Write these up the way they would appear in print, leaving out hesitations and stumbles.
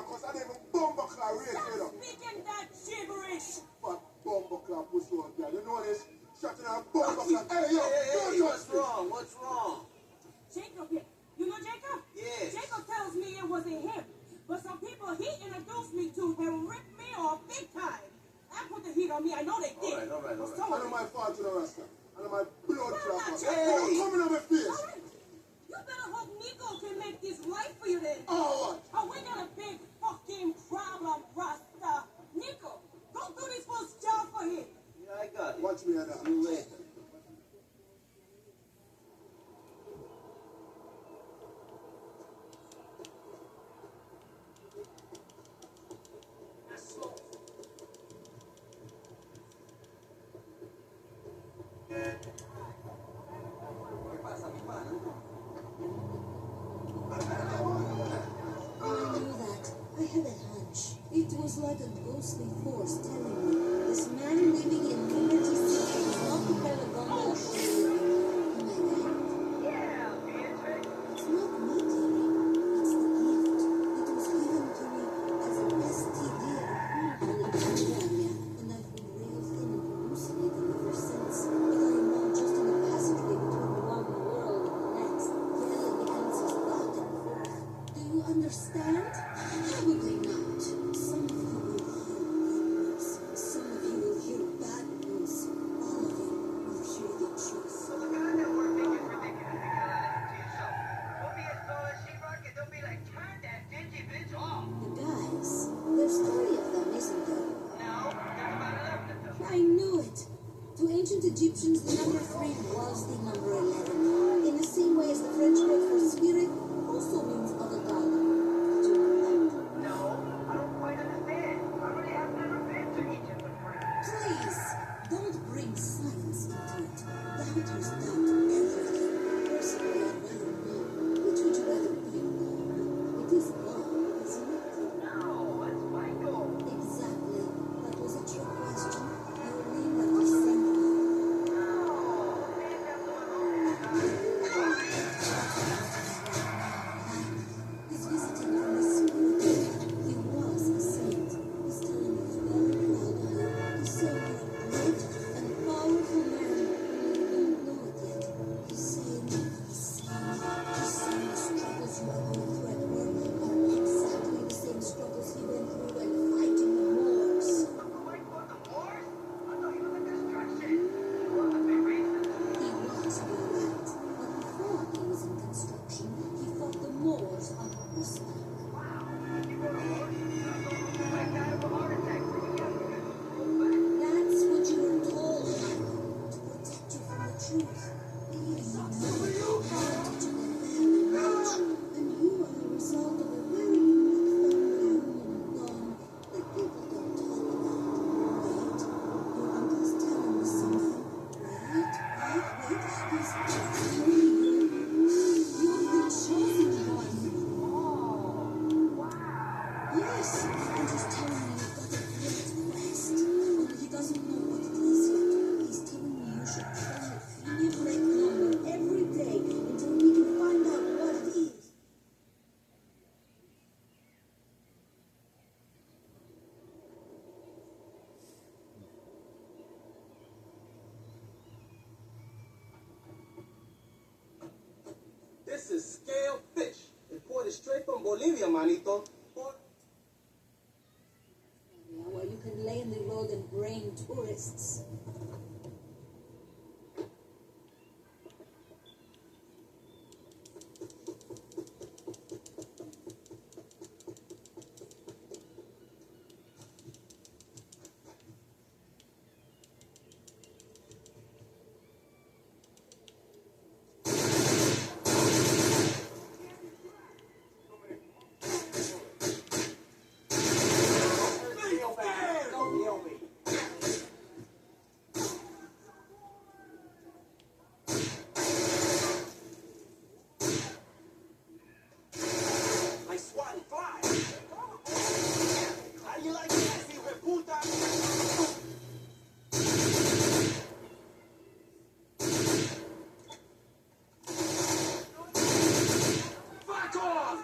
because I didn't even bumbleclaw race Stop with her. speaking that gibberish. But bumbleclaw pussy on girl. You know this? Shutting her bumbleclaw. Hey, yo, don't Hey, touch what's me. wrong? What's wrong? Jacob here. You know Jacob? Yes. Jacob tells me it wasn't him. But some people he introduced me to have ripped me off big time. I put the heat on me. I know they did. All right. I know my fault to the rasta. I know my blood clot. Hey. Don't come in on my face. All right. You better hope Nico can make this right for you then. Oh, what? Oh, we got a big fucking problem, Rasta. Nico, go do this first job for him. Yeah, I got it. Watch me on that. See you later. I had a hunch. It was like a ghostly force telling me this man living in Liberty City is not the Paragon of Am I right? Yeah, Beatrice. It's not me, Terry. It's the gift. It was given to me as an STD California, and I've been real thin and hallucinating ever since. But I am now just in a passageway between one world and the next, yelling answers back and forth. Do you understand? Probably not. Some of you will hear good news. Some of you will hear bad news. All of you will hear the truth. So the guy that we're thinking is ridiculous. You gotta listen to yourself. Don't be as tall as sheetrock and don't be like, turn that dingy bitch off. The guys, there's 3 of them, isn't there? No, there's about 11 of them. I knew it. To ancient Egyptians, the number 3 was the number 11. In the same way as the French word for spirit also means of a god. Did you know that? No, I don't quite understand. I really have never been to Egypt with friends. Please, don't bring science into it. Doubters doubt everything. Personally, I'd rather know. Which would you rather be? It is God, isn't it? No, it's Michael. Exactly. That was a trick question. Your name that was sent me. No, man, that's the one who He's visiting from the spirit. He was a saint. He's telling me he's very proud of you. He's saying you're a great and powerful man. You don't know it yet. He's saying the struggles you are going through at work are exactly the same struggles he went through when fighting the Moors. Uncle Mike fought the wars? I thought he was in construction. He was a big racist. He was, you're right. But before he was in construction, he fought the Moors on horseback. Wow, he rode a horse. Uncle Mike died of a heart attack when he was young because he was so fat. That's what you were told, Michael, to protect you from the truth. You know heritage of the very much, and you are the result of a very unique family union gone that people don't talk about. Wait, your uncle's telling me something. Wait. He's telling you. You're the chosen one. Oh, wow. Yes, and he's telling me you've got a great quest. Only he doesn't know what it is yet. He's telling me you should try a 3 break number every day until we can find out what it is. This is scale fish. Imported straight from Bolivia, manito. Where you can lay in the road and brain tourists. Don't yell me. I swat and fly. How do you like that, hijo de puta? Fuck off!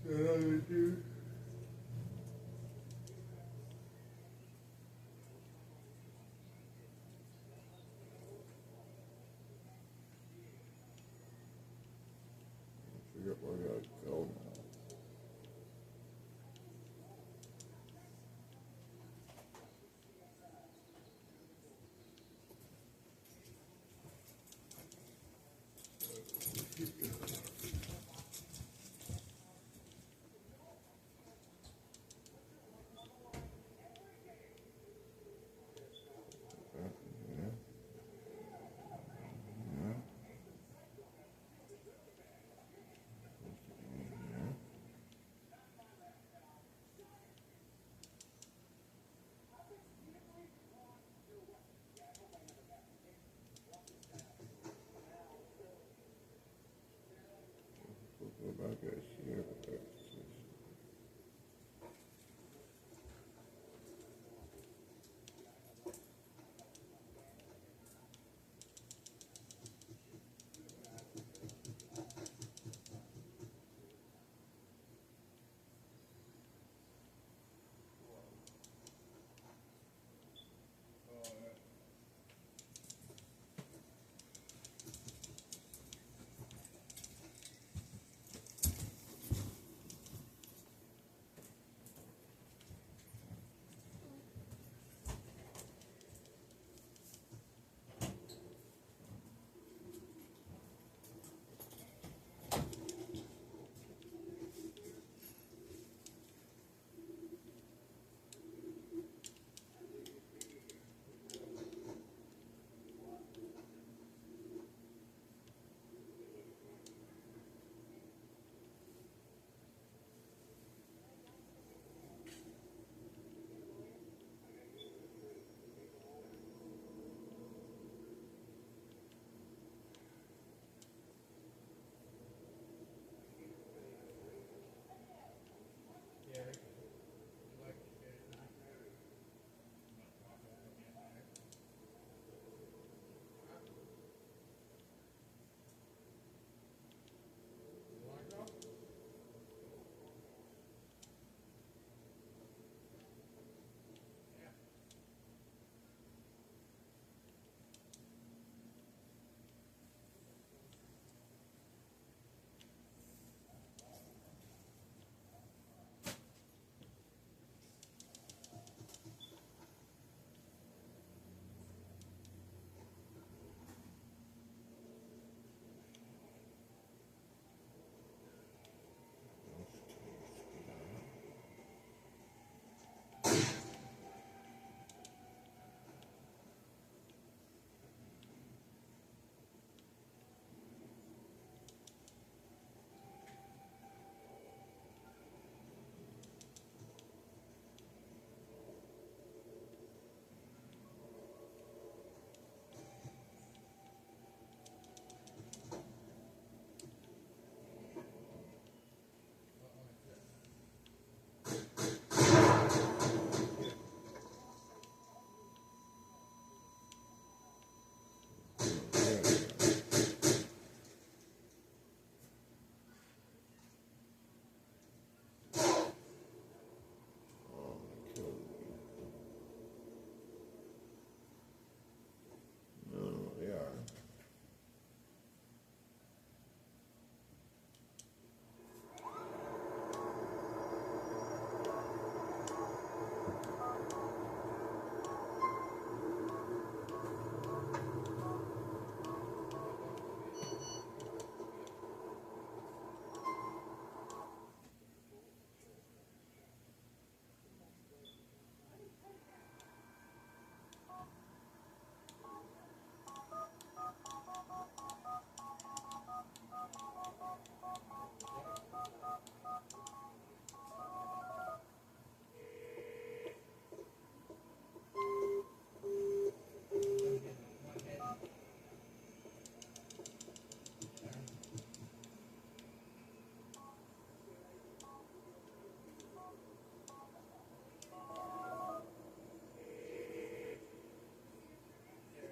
Forget where I gotta go now. Go back here.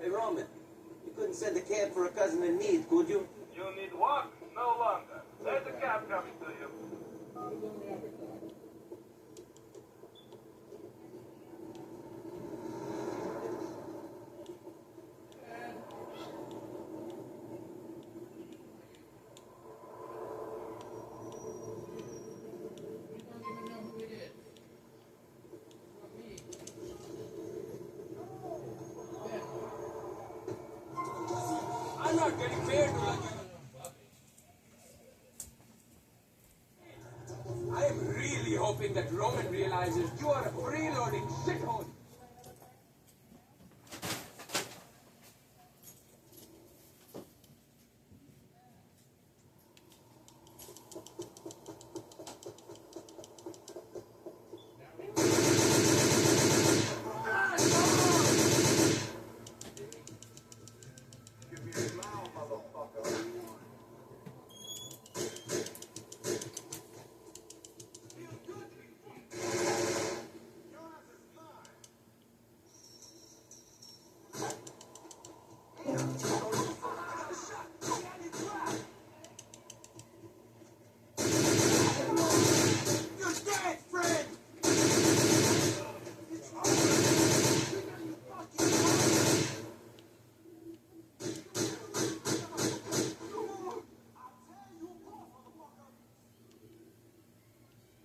Hey, Roman, you couldn't send a cab for a cousin in need, could you? You need walk no longer. There's a cab coming to you. I'm not getting paid to like I am really hoping that Roman realizes you are a freeloading shithole.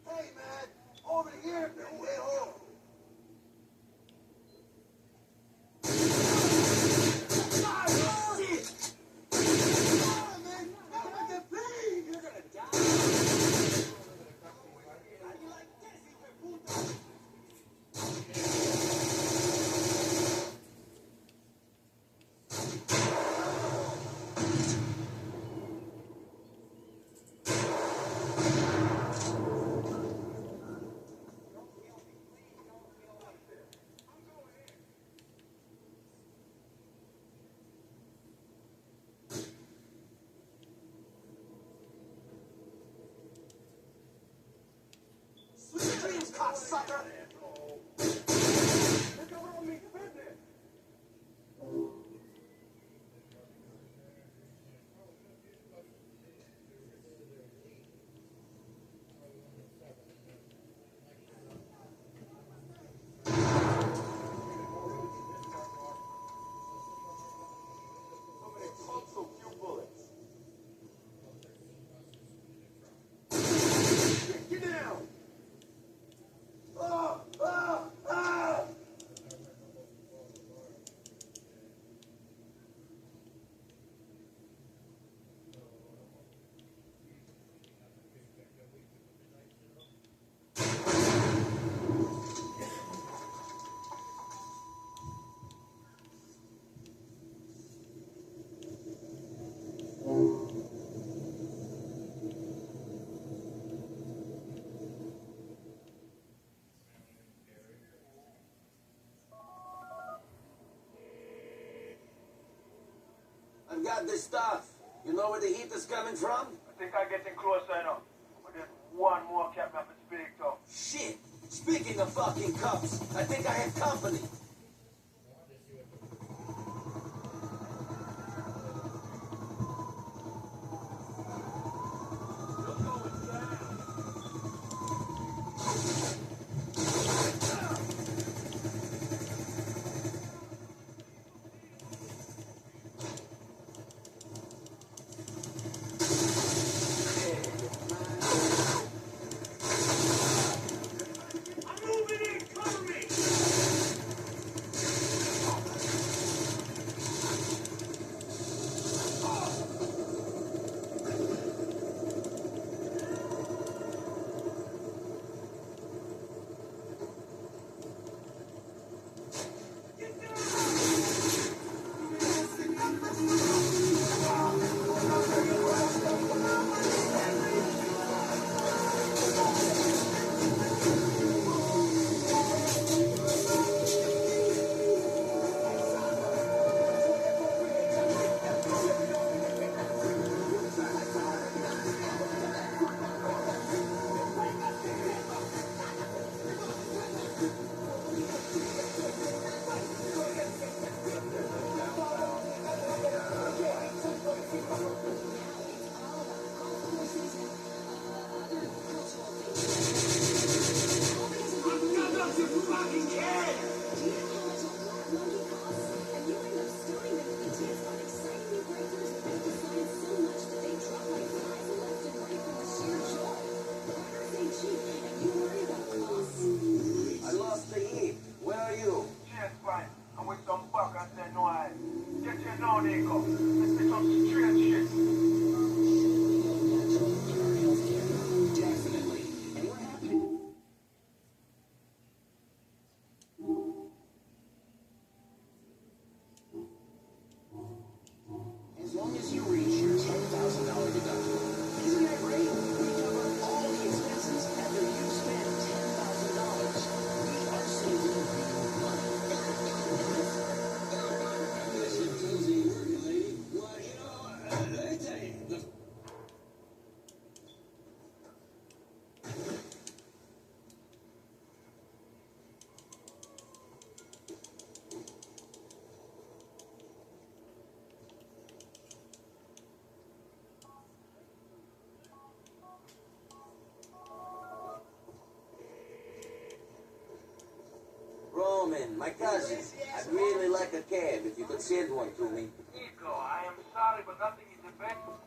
Hey, man, over here, you a-hole. Ah, shit! Come on, man, come on, get paid. You're gonna die. Sweet dreams, cocksucker. So many pumps, so few bullets. Get down! Ah! Ah! Ah! I've got this stuff. You know where the heat is coming from? I think I'm getting closer enough. But there's one more captain I have to speak to. Shit! Speaking of fucking cups, I think I have company. I'm moving in, cover me! friend, my cousin. I'd really like a cab if you could send one to me. Nico, I am sorry, but nothing is available.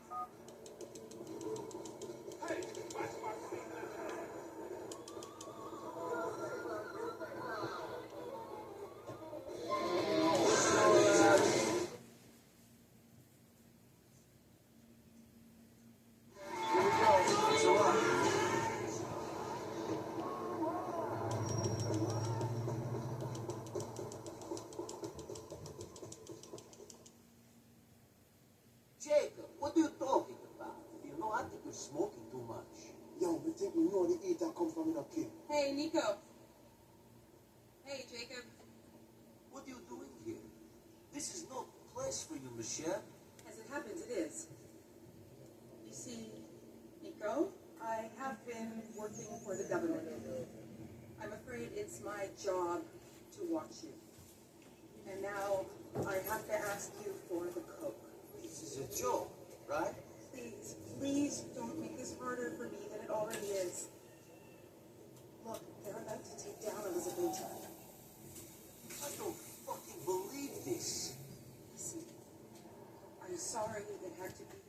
Jacob, what are you talking about? You know, I think you're smoking too much. Yo, we think we know the heat that come from in a kid. Hey, Nico. Hey, Jacob. What are you doing here? This is no place for you, Michelle. As it happens, it is. You see, Nico, I have been working for the government. I'm afraid it's my job to watch you. And now I have to ask you for the coke. This is a joke, right? Please, please don't make this harder for me than it already is. Look, they're about to take down Elizabeth. I don't fucking believe this. Listen, I'm sorry it had to be